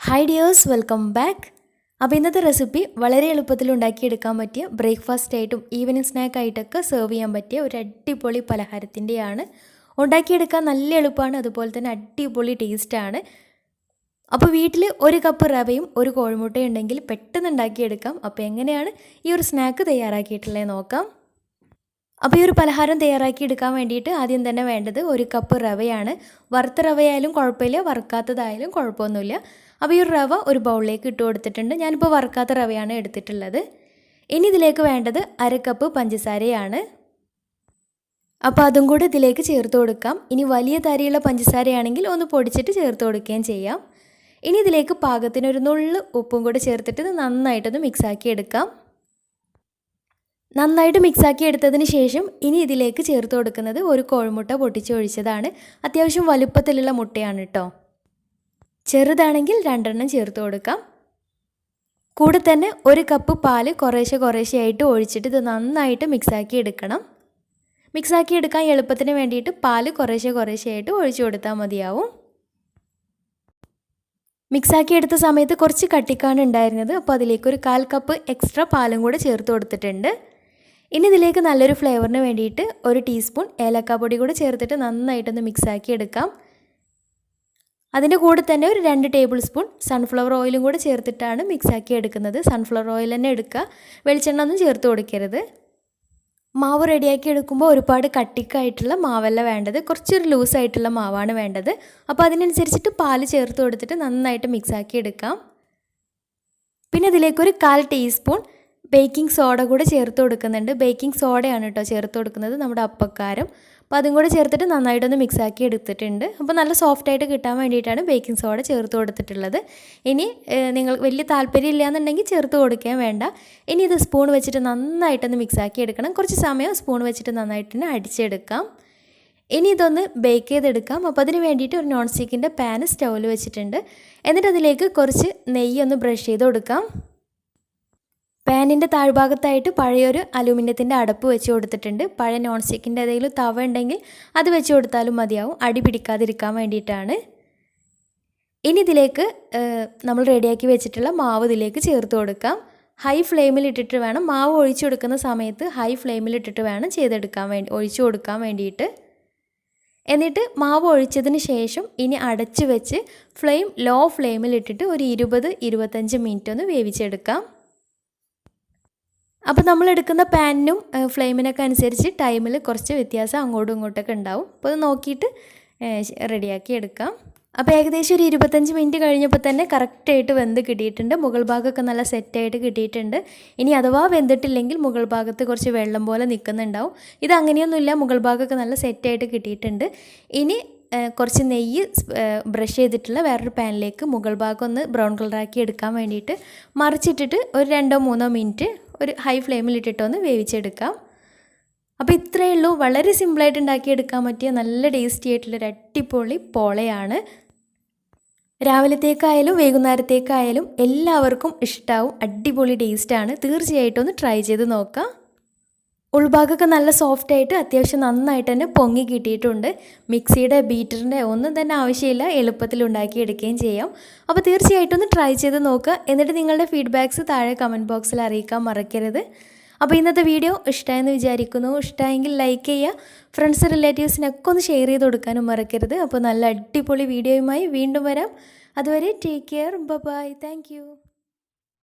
Hi dears, welcome back. അപ്പോൾ ഇന്നത്തെ recipe വളരെ എളുപ്പത്തിൽ ഉണ്ടാക്കിയെടുക്കാൻ പറ്റിയ ബ്രേക്ക്ഫാസ്റ്റ് ആയിട്ടും ഈവനിങ് സ്നാക്ക് ആയിട്ടൊക്കെ സെർവ് ചെയ്യാൻ പറ്റിയ ഒരു അടിപൊളി പലഹാരത്തിൻ്റെയാണ്. ഉണ്ടാക്കിയെടുക്കാൻ നല്ല എളുപ്പമാണ്, അതുപോലെ തന്നെ അടിപൊളി ടേസ്റ്റാണ്. അപ്പോൾ വീട്ടിൽ ഒരു കപ്പ് റവയും ഒരു കോഴിമുട്ടയും ഉണ്ടെങ്കിൽ പെട്ടെന്ന് ഉണ്ടാക്കിയെടുക്കാം. അപ്പോൾ എങ്ങനെയാണ് ഈ ഒരു സ്നാക്ക് തയ്യാറാക്കിയിട്ടുള്ളത് നോക്കാം. അപ്പോൾ ഈ ഒരു പലഹാരം തയ്യാറാക്കി എടുക്കാൻ വേണ്ടിയിട്ട് ആദ്യം തന്നെ വേണ്ടത് ഒരു കപ്പ് റവയാണ്. വറുത്ത റവയായാലും കുഴപ്പമില്ല, വറുക്കാത്തതായാലും കുഴപ്പമൊന്നുമില്ല. അപ്പോൾ ഈ ഒരു റവ ഒരു ബൗളിലേക്ക് ഇട്ട് കൊടുത്തിട്ടുണ്ട്. ഞാനിപ്പോൾ വറുക്കാത്ത റവയാണ് എടുത്തിട്ടുള്ളത്. ഇനി ഇതിലേക്ക് വേണ്ടത് അര കപ്പ് പഞ്ചസാരയാണ്. അപ്പോൾ അതും കൂടി ഇതിലേക്ക് ചേർത്ത് കൊടുക്കാം. ഇനി വലിയ തരിയുള്ള പഞ്ചസാരയാണെങ്കിൽ ഒന്ന് പൊടിച്ചിട്ട് ചേർത്ത് കൊടുക്കുകയും ചെയ്യാം. ഇനി ഇതിലേക്ക് പാകത്തിനൊരു നുള്ളു ഉപ്പും കൂടി ചേർത്തിട്ട് നന്നായിട്ടൊന്ന് മിക്സാക്കി എടുക്കാം. നന്നായിട്ട് മിക്സാക്കി എടുത്തതിന് ശേഷം ഇനി ഇതിലേക്ക് ചേർത്ത് കൊടുക്കുന്നത് ഒരു കോഴിമുട്ട പൊട്ടിച്ചൊഴിച്ചതാണ്. അത്യാവശ്യം വലുപ്പത്തിലുള്ള മുട്ടയാണ് കേട്ടോ. ചെറുതാണെങ്കിൽ 2 ചേർത്ത് കൊടുക്കാം. കൂടെ തന്നെ ഒരു കപ്പ് പാല് കുറേശ്ശെയായിട്ട് ഒഴിച്ചിട്ട് ഇത് നന്നായിട്ട് മിക്സാക്കി എടുക്കണം. മിക്സാക്കി എടുക്കാൻ എളുപ്പത്തിന് വേണ്ടിയിട്ട് പാല് കുറേശ്ശെയായിട്ട് ഒഴിച്ചു കൊടുത്താൽ മതിയാവും. മിക്സാക്കി എടുത്ത സമയത്ത് കുറച്ച് കട്ടിക്കാണ് ഉണ്ടായിരുന്നത്. അപ്പോൾ അതിലേക്ക് ഒരു 1/4 കപ്പ് എക്സ്ട്രാ പാലും കൂടെ ചേർത്ത് കൊടുത്തിട്ടുണ്ട്. ഇനി ഇതിലേക്ക് നല്ലൊരു ഫ്ലേവറിന് വേണ്ടിയിട്ട് ഒരു ടീസ്പൂൺ ഏലക്കാപ്പൊടി കൂടെ ചേർത്തിട്ട് നന്നായിട്ടൊന്ന് മിക്സാക്കി എടുക്കാം. അതിൻ്റെ കൂടെ തന്നെ ഒരു 2 ടേബിൾ സ്പൂൺ സൺഫ്ലവർ ഓയിലും കൂടെ ചേർത്തിട്ടാണ് മിക്സാക്കി എടുക്കുന്നത്. സൺഫ്ലവർ ഓയിൽ തന്നെ എടുക്കുക, വെളിച്ചെണ്ണ ഒന്നും ചേർത്ത് കൊടുക്കരുത്. മാവ് റെഡിയാക്കി എടുക്കുമ്പോൾ ഒരുപാട് കട്ടിക്കായിട്ടുള്ള മാവല്ല വേണ്ടത്, കുറച്ചൊരു ലൂസായിട്ടുള്ള മാവാണ് വേണ്ടത്. അപ്പോൾ അതിനനുസരിച്ചിട്ട് പാല് ചേർത്ത് കൊടുത്തിട്ട് നന്നായിട്ട് മിക്സാക്കി എടുക്കാം. പിന്നെ ഇതിലേക്കൊരു 1/4 ടീസ്പൂൺ ബേക്കിംഗ് സോഡ കൂടെ ചേർത്ത് കൊടുക്കുന്നുണ്ട്. ബേക്കിംഗ് സോഡയാണ് കേട്ടോ ചേർത്ത് കൊടുക്കുന്നത്, നമ്മുടെ അപ്പക്കാരം. അപ്പോൾ അതും കൂടെ ചേർത്തിട്ട് നന്നായിട്ടൊന്ന് മിക്സാക്കി എടുത്തിട്ടുണ്ട്. അപ്പോൾ നല്ല സോഫ്റ്റായിട്ട് കിട്ടാൻ വേണ്ടിയിട്ടാണ് ബേക്കിംഗ് സോഡ ചേർത്ത് കൊടുത്തിട്ടുള്ളത്. ഇനി നിങ്ങൾ വലിയ താല്പര്യം ഇല്ലയെന്നുണ്ടെങ്കിൽ ചേർത്ത് കൊടുക്കാൻ വേണ്ട. ഇനി ഇത് സ്പൂൺ വെച്ചിട്ട് നന്നായിട്ടൊന്ന് മിക്സാക്കി എടുക്കണം. കുറച്ച് സമയം സ്പൂൺ വെച്ചിട്ട് നന്നായിട്ട് തന്നെ അടിച്ചെടുക്കാം. ഇനി ഇതൊന്ന് ബേക്ക് ചെയ്തെടുക്കാം. അപ്പോൾ അതിന് വേണ്ടിയിട്ട് ഒരു നോൺ സ്റ്റിക്കിൻ്റെ പാൻ സ്റ്റൗവിൽ വെച്ചിട്ടുണ്ട്. എന്നിട്ട് അതിലേക്ക് കുറച്ച് നെയ്യൊന്ന് ബ്രഷ് ചെയ്ത് കൊടുക്കാം. പാനിൻ്റെ താഴ്ഭാഗത്തായിട്ട് പഴയൊരു അലൂമിനിയത്തിൻ്റെ അടപ്പ് വെച്ച് കൊടുത്തിട്ടുണ്ട്. പഴയ നോൺ സ്റ്റിക്കിൻ്റെ ഏതെങ്കിലും തവ ഉണ്ടെങ്കിൽ അത് വെച്ച് കൊടുത്താലും മതിയാവും, അടി പിടിക്കാതിരിക്കാൻ വേണ്ടിയിട്ടാണ്. ഇനി ഇതിലേക്ക് നമ്മൾ റെഡിയാക്കി വെച്ചിട്ടുള്ള മാവ് ഇതിലേക്ക് ചേർത്ത് കൊടുക്കാം. ഹൈ ഫ്ലെയിമിൽ ഇട്ടിട്ട് വേണം, മാവ് ഒഴിച്ചു കൊടുക്കുന്ന സമയത്ത് ഹൈ ഫ്ലെയിമിൽ ഇട്ടിട്ട് വേണം ഒഴിച്ചു കൊടുക്കാൻ വേണ്ടിയിട്ട്. എന്നിട്ട് മാവ് ഒഴിച്ചതിന് ശേഷം ഇനി അടച്ചു വെച്ച് ഫ്ലെയിം ലോ ഫ്ലെയിമിൽ ഇട്ടിട്ട് ഒരു 20-25 മിനിറ്റ് ഒന്ന് വേവിച്ചെടുക്കാം. അപ്പോൾ നമ്മൾ എടുക്കുന്ന പാനിനും ഫ്ലെയിമിനൊക്കെ അനുസരിച്ച് ടൈമിൽ കുറച്ച് വ്യത്യാസം അങ്ങോട്ടും ഇങ്ങോട്ടൊക്കെ ഉണ്ടാവും. അപ്പോൾ അത് നോക്കിയിട്ട് റെഡിയാക്കി എടുക്കാം. അപ്പോൾ ഏകദേശം ഒരു 25 മിനിറ്റ് കഴിഞ്ഞപ്പോൾ തന്നെ കറക്റ്റായിട്ട് വെന്ത് കിട്ടിയിട്ടുണ്ട്. മുകൾ ഭാഗമൊക്കെ നല്ല സെറ്റായിട്ട് കിട്ടിയിട്ടുണ്ട്. ഇനി അഥവാ വെന്തിട്ടില്ലെങ്കിൽ മുകൾ ഭാഗത്ത് കുറച്ച് വെള്ളം പോലെ നിൽക്കുന്നുണ്ടാവും. ഇത് അങ്ങനെയൊന്നുമില്ല, മുകൾ ഭാഗമൊക്കെ നല്ല സെറ്റായിട്ട് കിട്ടിയിട്ടുണ്ട്. ഇനി കുറച്ച് നെയ്യ് ബ്രഷ് ചെയ്തിട്ടുള്ള വേറൊരു പാനിലേക്ക് മുകൾ ഭാഗം ഒന്ന് ബ്രൗൺ കളറാക്കി എടുക്കാൻ വേണ്ടിയിട്ട് മറിച്ചിട്ടിട്ട് ഒരു 2-3 മിനിറ്റ് ഒരു ഹൈ ഫ്ലെയിമിൽ ഇട്ടിട്ടൊന്ന് വേവിച്ചെടുക്കാം. അപ്പോൾ ഇത്രയേ ഉള്ളൂ. വളരെ സിമ്പിളായിട്ട് ഉണ്ടാക്കിയെടുക്കാൻ പറ്റിയ നല്ല ടേസ്റ്റി ആയിട്ടുള്ളൊരു അടിപൊളി പോളയാണ്. രാവിലത്തേക്കായാലും വൈകുന്നേരത്തേക്കായാലും എല്ലാവർക്കും ഇഷ്ടമാവും, അടിപൊളി ടേസ്റ്റാണ്. തീർച്ചയായിട്ടും ഒന്ന് ട്രൈ ചെയ്ത് നോക്കാം. ഉൾഭാഗമൊക്കെ നല്ല സോഫ്റ്റായിട്ട് അത്യാവശ്യം നന്നായിട്ട് തന്നെ പൊങ്ങി കിട്ടിയിട്ടുണ്ട്. മിക്സിയുടെ ബീറ്ററിൻ്റെ ഒന്നും തന്നെ ആവശ്യമില്ല, എളുപ്പത്തിൽ ഉണ്ടാക്കിയെടുക്കുകയും ചെയ്യാം. അപ്പോൾ തീർച്ചയായിട്ടും ഒന്ന് ട്രൈ ചെയ്ത് നോക്കുക. എന്നിട്ട് നിങ്ങളുടെ ഫീഡ്ബാക്ക്സ് താഴെ കമൻറ്റ് ബോക്സിൽ അറിയിക്കാൻ മറക്കരുത്. അപ്പോൾ ഇന്നത്തെ വീഡിയോ ഇഷ്ടമായെന്ന് വിചാരിക്കുന്നു. ഇഷ്ടമായെങ്കിൽ ലൈക്ക് ചെയ്യുക, ഫ്രണ്ട്സ് റിലേറ്റീവ്സിനൊക്കെ ഒന്ന് ഷെയർ ചെയ്ത് കൊടുക്കാനും മറക്കരുത്. അപ്പോൾ നല്ല അടിപൊളി വീഡിയോയുമായി വീണ്ടും വരാം. അതുവരെ take care, bye, thank U.